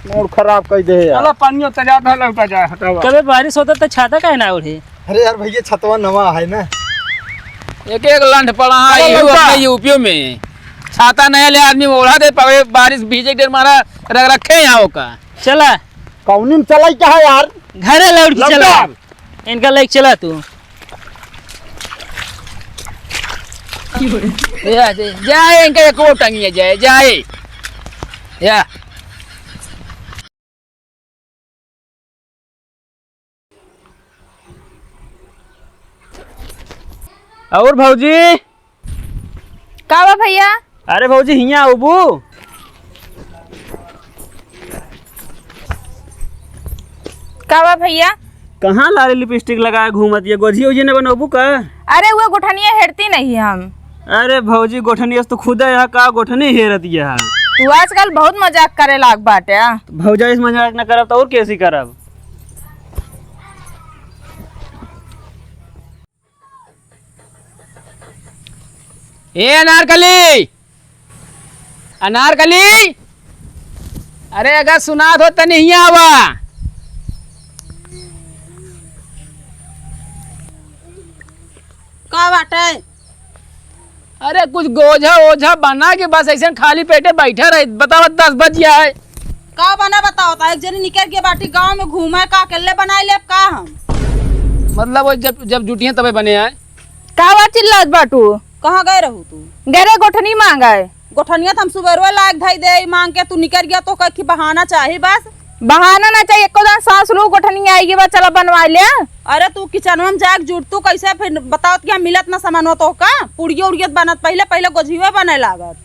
Mood खराब कर दे यार। चलो पानी तजा था लौटा जाए हटावा। कभी बारिश होता तो छाता काहे ना ओढ़े? अरे यार भैया छतवा नवा है ना। एक एक लंठ पड़ा है अपने यूपी में। छाता नया ले आदमी ओढ़ा दे बारिश भीजे डेर मारा रख रखे यहाँ का। चला कौनी में चला क्या है यार? घरे लौट के चला इनका लेके चला तू। जाए इनका एक और टंगी जाए जाए या और भौजी का बा भैया? अरे भौजी हिया उबू का बा भैया? कहाँ लाली लिपस्टिक लगाए घूमत ये गोझी उजी ने बनोबू का? अरे वो गोठनिया हेरती नहीं हम। अरे भौजी गोठनी तो खुद है का गोठनी हेरत है। तू आजकल बहुत मजाक करे लाग बाटे। भौजा इस मजाक न करब तो और कैसी करब? ए अनारकली अनारकली अरे अगर सुना हो तो नहीं आवा। का बाटे? अरे कुछ गोझा ओझा बना के बस ऐसे खाली पेटे बैठे रहे। बताओ 10 बज गया है। का बना बताओ? एक जनी निकल के बाटी गांव में घूमे का अकेले बनाए ले का हम? मतलब वो जब जब जुटियां तबे बने हैं। का बा चिल्लात बाटू? कहाँ गए रहू तू? गरे गोठनी मांगाए। गोठनिया हम सुबह लायक धाई दे मांग के तू निकल गया तो कहीं बहाना चाहिए बस। बहाना ना चाहिए। एको दिन सांस लो गोठनी आएगी बा चला बनवा ले। अरे तू किचनवा में जाके जुट तू कैसे फिर बताओ क्या मिलत ना सामान हो तो का पुड़िया उड़ियत बनत पहले पहले गोझिया बने लागत।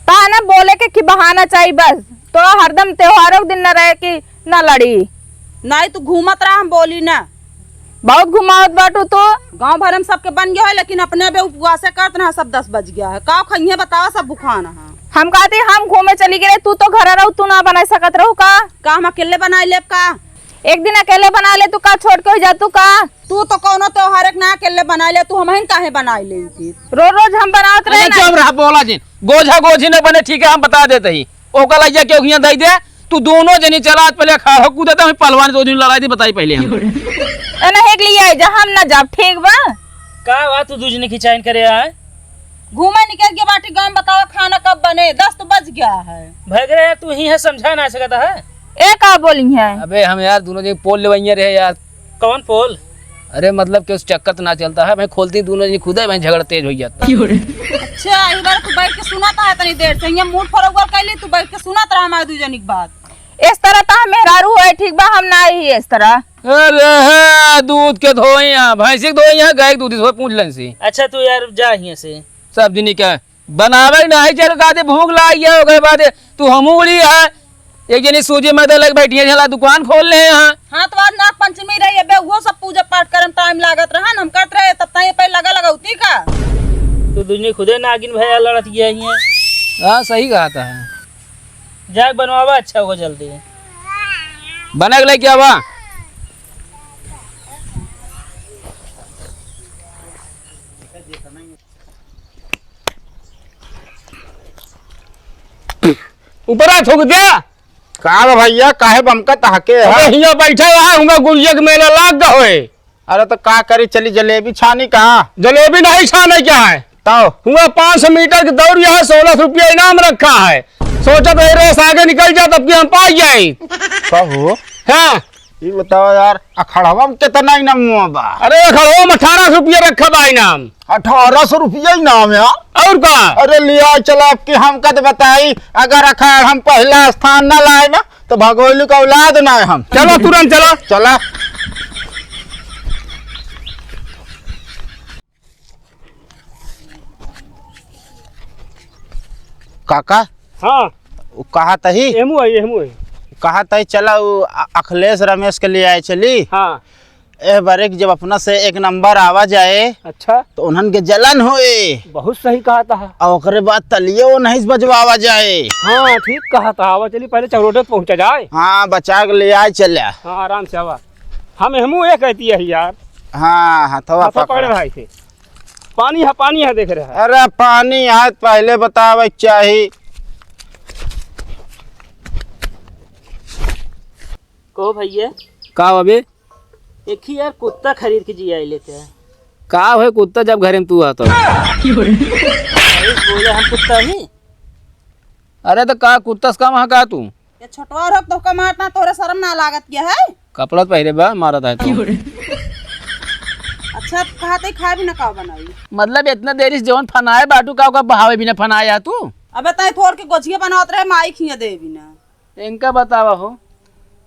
ता ना बोले के कि बहाना चाहिए बस। तो हरदम त्योहारों दिन न रहे कि न लड़ी। नहीं तू घूमत रहा हम बोली ना। बहुत घुमावत बाटू तो। गांव भर में सबके बन गया है लेकिन अपने बे उपवास करत ना सब 10 बज गया है। का खइए बताओ सब भूखाना है। हम कहते हम घूमे चली गए तू तो घर रहू तू ना बना सकत रहू का? हम अकेले बनाए ले का? एक दिन अकेले बना ले तू का छोड़ के हो जा तू का? तू तो कोनो त्योहार ना अकेले बनाए ले तू हम काहे बनाए ले फिर? रोज रोज हम बनावत रहे ना। चुप रहा बोला जी। गोझा गोझी न बने ठीक है हम बता देते ही। ओका लइया के ओहिया दई दे। तू दोनों जनी चला पहले खा हो कूदता हम पहलवान दो दिन लड़ाई दी बताई पहले हम। एना हेक लिया जा हम ना जाब ठीक बा? का बात तू दूज ने खिंचाइन करे आए? घूमे निकल के बाटी गांव बताओ खाना कब बने? 10 तो बज गया है। भगरे तू ही है समझा ना सकता है। ए का बोली है? अबे हम यार दोनों जन पोल लेवैया रहे यार। कौन पोल? अरे मतलब कि उस चक्कर ना चलता है। मैं खोलती दोनों जन खुद है मैं झगड़ तेज हो जाता। अच्छा इस बार तू बैठ के सुनाता है तनी देर से ये मूड फरक कैली तू बैठ के सुनात रहा हमारे दू जनिक बात। इस तरह ता मेहरारू है ठीक बा हम ना ही इस तरह। अरे दूध के धोइया भैंसी के धोइया गाय दूध धो पूछ लन से। अच्छा तू यार जा हिया से। सब दिन क्या बनावे नहीं चल का भूख लाई हो गए बात तू हमूली है। एक जनी सूजी मैदा लग बैठी है झला दुकान खोल ले यहाँ। हाँ तो आज नाग पंचमी रही है बे वो सब पूजा पाठ करम टाइम लागत रहा हम करत रहे तब तक पे लगा लगौती का। तू दूजनी खुदे नागिन भैया लड़त गया हिया। हाँ सही कहा था। जाग बनवावा अच्छा होगा जल्दी। बना के ले क्या बा? ऊपर थूक दिया का भैया काहे बमका तहके है? हिया बैठे है हुआ गुड़िया के मेला लाग गए। अरे तो का करी चली जलेबी छानी कहाँ? जलेबी नहीं छाने क्या है तो हुआ 500 मीटर की दौड़ यहाँ 16 रुपया इनाम रखा है। सोचा तो रेस आगे निकल जाए तब की हम पाई जाए। कहो हाँ ये बताओ यार अखड़वा में कितना इनाम बा? अरे खड़ो में 18 रुपया रखा बा इनाम। 1800 रुपया इनाम यार। और का? अरे लिया चला आपकी हम कद बताई अगर अखाड़ हम पहला स्थान न लाए ना तो भगोली का औलाद ना है हम। चलो तुरंत चलो चला काका। हाँ वो कहा तही एमू है। कहा तही चला वो अखिलेश रमेश के लिए आए चली। हाँ ए बारे जब अपना से एक नंबर आवा जाए अच्छा तो उन्हन के जलन होए बहुत सही कहा था। और ओकरे बाद तलिए वो नहीं बजवावा जाए। हाँ ठीक कहा था। आवा चली पहले चौरोड तक पहुँचा जाए। हाँ बचा के ले आए चलिया। हाँ आराम से आवा। हम एमू ये कहती है यार। हाँ हथवा पकड़ पकड़। भाई से पानी है देख रहा है। अरे पानी हाथ पहले बतावे चाहिए। कहो भैया का अबे एक ही यार कुत्ता खरीद के जिया लेते हैं। का है कुत्ता जब घर में तू आता बोले हम कुत्ता ही। अरे तो का कुत्ता से काम का तू ये छोटवा रख तो का मारना तोरे शर्म ना लागत क्या है। कपड़ा पहरे बा मारा था तो अच्छा कहा ते खा भी ना का बनाई। मतलब इतना देरी से जवन फनाए बाटू का बहावे भी ना फनाया तू अबे तय थोड़ के गोछिया बनावत रहे माई खिया दे भी ना। इनका बतावा हो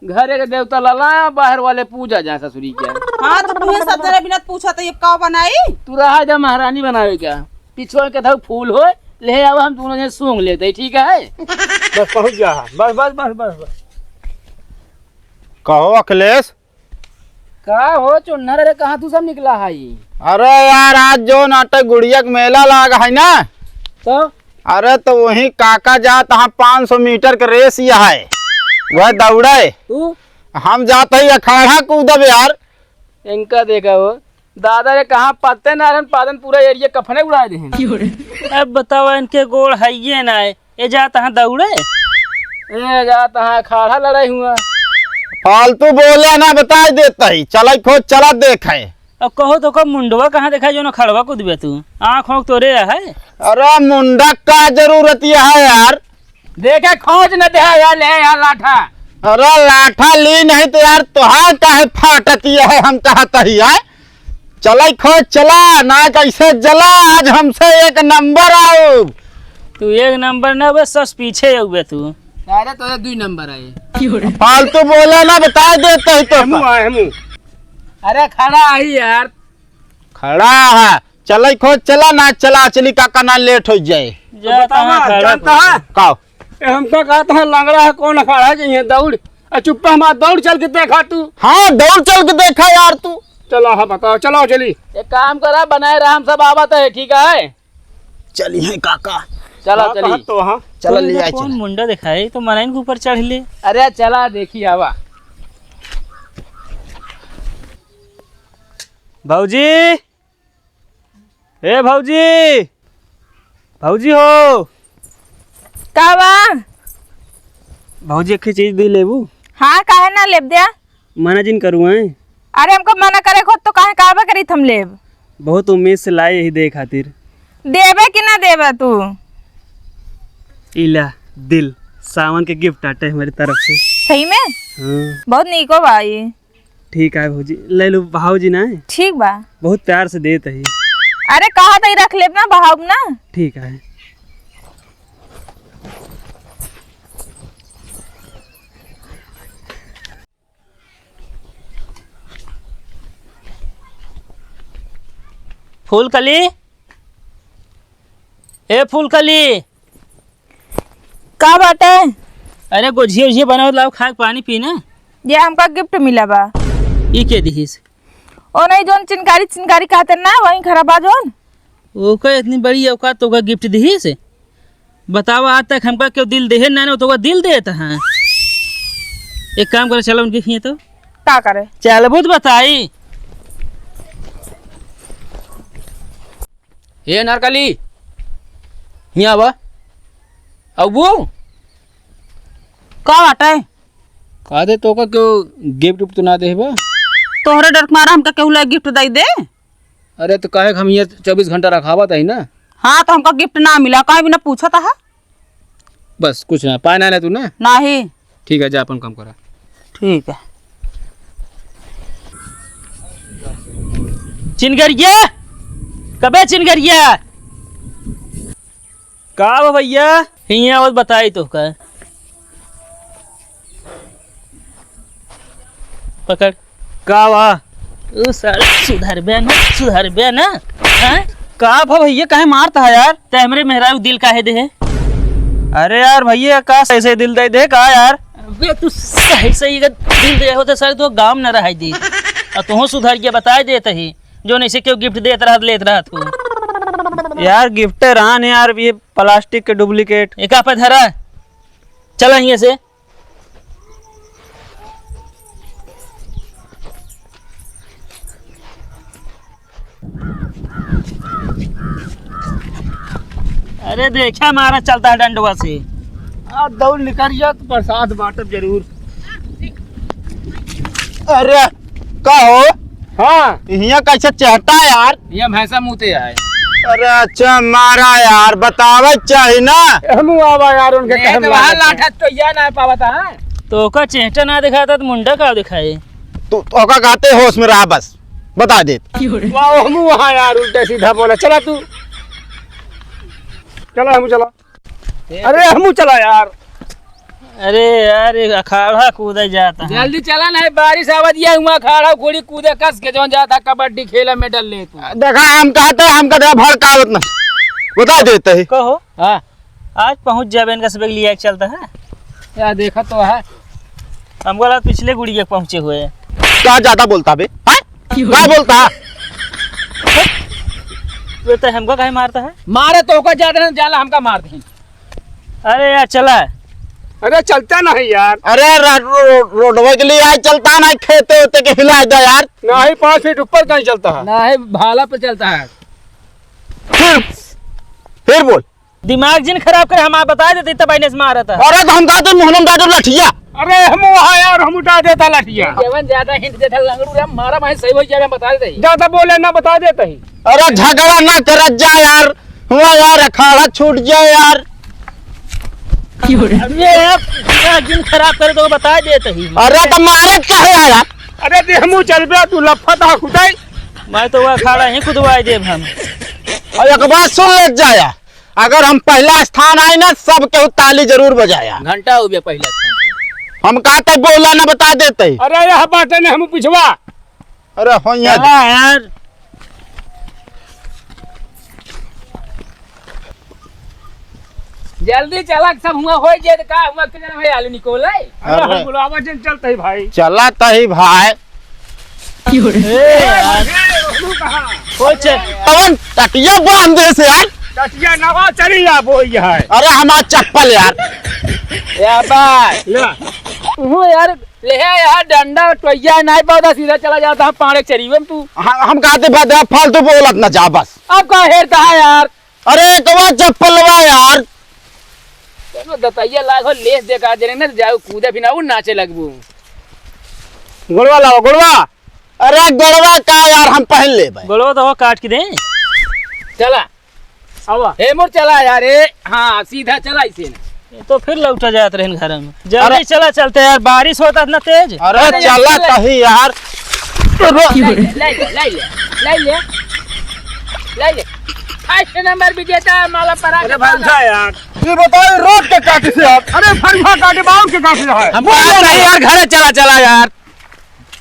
घरे के देवता लाला बाहर वाले पूजा जा ससुरी क्या हाँ तो तुम्हें सब जरा बिना पूछा तो ये का बनाई। तू रहा जा महारानी बनावे क्या पिछवा के था फूल हो ले आओ हम दोनों जने सूंघ लेते ठीक है। बस पहुंच जा बस बस बस बस बस। कहो अखिलेश। का हो चुन्नर रे कहाँ तू सब निकला है अरे यार आज जो नाटक गुड़िया के मेला लगा है ना तो अरे तो वही काका जात हाँ 500 मीटर का रेस यह है वह दौड़े तू हम जाते ही अखाड़ा कूदब यार। इनका देखा हो दादा रे कहाँ पत्ते नारायण पादन पूरा एरिया कफने उड़ा दे। अब बताओ इनके गोड़ है ये ना है ये जाता है दौड़े ए जाता है खाड़ा लड़ाई हुआ फालतू बोले ना बता देता ही चल खोज चला देख है। अब कहो तो कब मुंडवा कहाँ देखा जो ना खड़वा कूदबे तू आँख होंक तोरे है। अरे मुंडा का जरूरत यह है यार। देखे खोज न दे यार ले यार लाठा। अरे लाठा ली नहीं तो यार तुहार काहे फाटती है हम कहता ही है। चल खोज चला ना कैसे जला आज हमसे एक नंबर आओ। तू एक नंबर ना बस सस पीछे हुए तू। अरे तो 2 नंबर आए फालतू बोले ना बता देते ही तो अरे खड़ा आई यार खड़ा है। चल खोज चला ना चला चली काका ना लेट हो जाए। जाता है खड़ा जानता है कहो हमका कहता है लंगड़ा है कौन अखाड़ा चाहिए दौड़ चुप्पा हमारा दौड़ चल के देखा तू। हाँ दौड़ चल के देखा यार तू। चलो हाँ बताओ चलो चली। एक काम करा बनाए रहा हम सब आवत है ठीक है। चली है काका चला चली तो हाँ चल ले आए कौन चल। मुंडा दिखाई तो मनाइन के ऊपर चढ़ ले। अरे चला देखी आवा भाऊजी ए भाऊजी भाऊजी हो का बा? भाऊजी एक चीज दी लेबू हाँ काहे ना लेब दिया। मना जिन करूँ हैं अरे हमको मना करे खुद तो काहे काबा करी हम लेब। बहुत उम्मीद से लाए यही दे खातिर। देबे कि ना देबे तू? इला दिल सावन के गिफ्ट आटे हमारी तरफ से। सही में हाँ बहुत नीको बा ये। ठीक है भाऊजी ले लो भाऊजी ना ठीक बा। बहुत प्यार से देते ही। अरे कहा तई रख लेब ना बहाव ना। ठीक है फूलकली ए फूलकली का बाटे? अरे गोझिया उझिया बनाओ लाओ खा के पानी पीना। ये हमका गिफ्ट मिला बा। ई के दिहिस ओ नहीं जोन चिनकारी कहते ना वही खराब आ जोन। ओका इतनी बड़ी औकात तो गिफ्ट दिहिस। बताओ आज तक हमका क्यों दिल देहे ना तो दिल देता है। एक काम करे चलो उनके खिए तो का करे चल बहुत बताई। ये नरकली यहाँ बा अब वो का बाटे कहा दे तो का क्यों गिफ्ट उफ्ट तो ना दे बा। तोहरे डर के मारा हमका केहू ला गिफ्ट दई दे। अरे तो काहे हम यहाँ 24 घंटा रखावा था ना। हाँ तो हमका गिफ्ट ना मिला कहीं भी ना पूछा था। बस कुछ ना पाए ना तू ना। नहीं ठीक है जा अपन काम करा। ठीक है चिनगरिया कबे चिनगरिया का बा भैया हिया और बताई तो का पकड़ का बा ओ सर सुधर बे ना हैं का भा भैया काहे मारता है यार ते हमरे मेहरा दिल काहे दे है। अरे यार भैया का ऐसे दिल दे दे का यार बे तू सही सही का दिल दे होते सर तो गांव न रहा दी और तू सुधर के बता देते ही जो नहीं से क्यों गिफ्ट देत रहा लेत रहा तू यार गिफ्ट रहा नहीं यार ये प्लास्टिक के डुप्लीकेट एक पे धरा चला यहाँ से। अरे देखा मारा चलता है डंडवा से दौड़ निकल जा तो प्रसाद बांटब जरूर। अरे कहो हाँ यहाँ कैसे चहटा यार। ये भैंसा मुँहते आए अरे अच्छा मारा यार, बतावे चाहिए ना। हम आवा यार उनके नहीं तो वहाँ लाठा तो यह ना पावता है। तो का चेहटा ना दिखाता तो मुंडा का दिखाए। तो का कहते होश में रहा, बस बता दे। हम वहाँ यार उल्टे सीधा बोला। चला तू, चला हम चला। अरे हम चला यार। अरे यार एक अखाड़ा कूदा जाता है। जल्दी चला ना, बारिश आवत ये हुआ खाड़ा घोड़ी कूदे कस के जौन जाता कबड्डी खेला मेडल ले तू। देखा हम कहते भड़कावत ना, बता देते ही। कहो हाँ आज पहुंच जाबे इनका सबक लिया के चलता है। यार देखा तो है। हमको लगा पिछले गुड़िया पहुंचे हुए हैं। क्या ज्यादा बोलता बे, हाँ? क्या बोलता? तो हमको काहे मारता है? मारे तो का ज्यादा जाला हमका मार दी। अरे यार चला। अरे चलता नहीं यार। अरे रोडवे के लिए आज चलता ना, खेते होते के हिला दे यार। ना ही 5 फीट ऊपर कहीं चलता है। ना है भाला पे चलता है। फिर बोल। दिमाग जिन खराब करे हम बता देते तब आईने से मारा था। अरे तो हम कहते मोहनम दादू लठिया। अरे हम वहाँ यार हम उठा देता लाठिया। जवन ज्यादा हिंट देता लंगड़ू रे मारा मैं सही हो जाए बता दे। ज्यादा बोले ना बता देता ही। अरे झगड़ा ना कर जा यार, हुआ यार अखाड़ा छूट जाए यार। अरे यार दिमाग जिन खराब करे तो बता देते ही। अरे तो मारे क्या है यार। अरे दे हम चल बे, तू लफा था खुदाई। मैं तो वो अखाड़ा ही खुदवाई देव हम। और एक बात सुन ले जाया, अगर हम पहला स्थान आए ना सब के ताली जरूर बजाया। घंटा हो गया पहले। हम कहते बोला ना बता देते। अरे यहाँ बाटे ने हम पिछवा। अरे हो चला यार। जल्दी चला सब हुआ हो जाए का हुआ के जन भाई आलू निकोल। अरे हम बुलावा जन चलते ही भाई। चला तही भाई। पवन टटिया बांध दे से यार। टटिया नवा चली जा वो है। अरे हमारा चप्पल यार। या बाय ले वो यार ले यार डंडा टोया नहीं पौधा सीधा चला जाता है पाड़े चरीवे में तू। हम कहते बात फालतू बोलत ना जा बस। अब का हेरता है यार। अरे कवा चप्पलवा यार। चलो दतैया लागो लेस देखा जरे ना जाओ कूदे फिर ना वो नाचे लगबू। गुड़वा लाओ गुड़वा। अरे गड़वा का यार हम पहन ले भाई। बोलो तो वो काट के दे। चला आवा हे मोर चला यार। ए हाँ सीधा चला इसे तो फिर लौटा जाते रहे घर में। जल्दी चला चलते यार, बारिश होता इतना तेज। अरे चला तही यार। ले ले 5 नंबर विजेता माला परा। अरे भाई उठा यार। ये बताओ रोड के काटे से आप। अरे फरफा काटे बाउंड के काटे है। हम नहीं यार घर चला चला यार।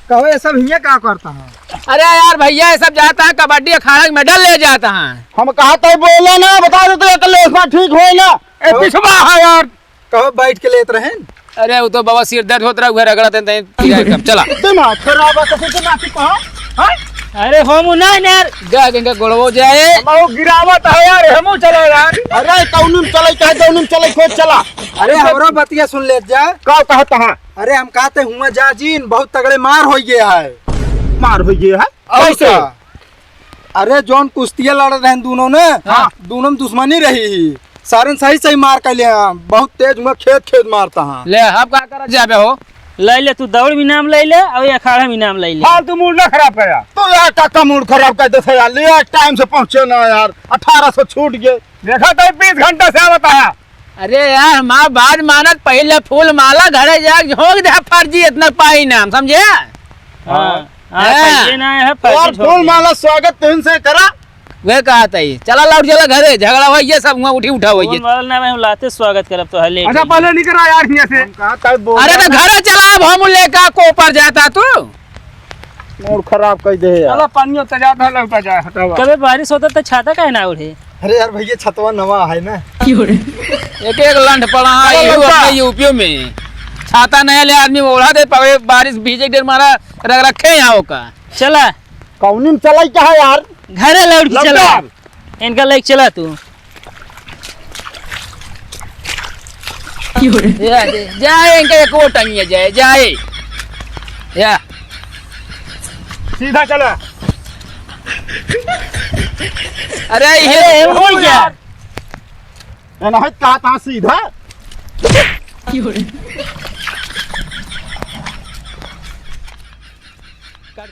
कहो ये सब हिया क्या करता है। अरे यार भैया ये सब जाता है कबड्डी अखाड़ा मेडल ले जाता है। हम कहते बोला ना बता देते अकेले इसमें ठीक हो ना। ए पिछवा है यार। कहो बैठ के लेते रहे। अरे वो तो बाबा सिर दर्द होता है रगड़ते हैं। चला दिमाग खराब है तो फिर नाती कहां। अरे हम नहीं यार। गा गंगा गोड़वो जाए। वो गिरावत है यार। हम चलो यार। अरे कौनुम चले कहे कौनुम चले खोज चला। अरे हमरो बतिया सुन ले जा। का कहता है। अरे हम कहते हुआ जा जीन बहुत तगड़े मार हो गया है। मार हो गया है और कैसे। क्या? अरे जौन कुश्तियां लड़ रहे हैं दोनों ने। हाँ दोनों में दुश्मनी रही। सारन सही सही मार कर लिया। बहुत तेज हुआ खेत खेत मारता है। ले आप का कर जाबे हो। ले ले तू दौड़ भी नाम ले ले और अखाड़ा भी नाम ले ले। फालतू मूड ना खराब कर यार। तो यार काका मूड खराब कर देते यार। ले टाइम से पहुंचे ना यार। 1800 छूट गए। देखा तो 20 घंटा से आवत है। अरे यार माँ बात मानत पहले फूल माला घरे जाके झोंक दे फर्जी इतना पाई नाम समझे। हाँ हाँ। ये ना है और फूल माला स्वागत तुम से करा। वे कहा था ये चला लौट चला घरे झगड़ा हुआ ये सब हुआ उठी उठा हुआ ये। फूल ना मैं लाते स्वागत करब तो हले। अच्छा पहले निकल यार यहाँ से। कहता बोल। अरे तो घरे चला अब हम लेकर को ऊपर जाता तू। मूड खराब कर दे यार। चलो पानी होता जाता है लौटा जाए हटावा। कभी बारिश होता तो छाता काहे ना उड़े। अरे यार भैया छतवा नवा है ना। एक एक लंड पड़ा है अपने यूपी में। छाता नया ले आदमी ओढ़ा दे पवे बारिश भीजे देर मारा रख रखे यहाँ का। चला कौनुम चलाई क्या है यार। घरे लौट के चला। इनका लेके चला तू। जाए इनका एक और टंगिया जाए जाए या सीधा चला। अरे ये हो गया। नहीं कहा था सीधा। काट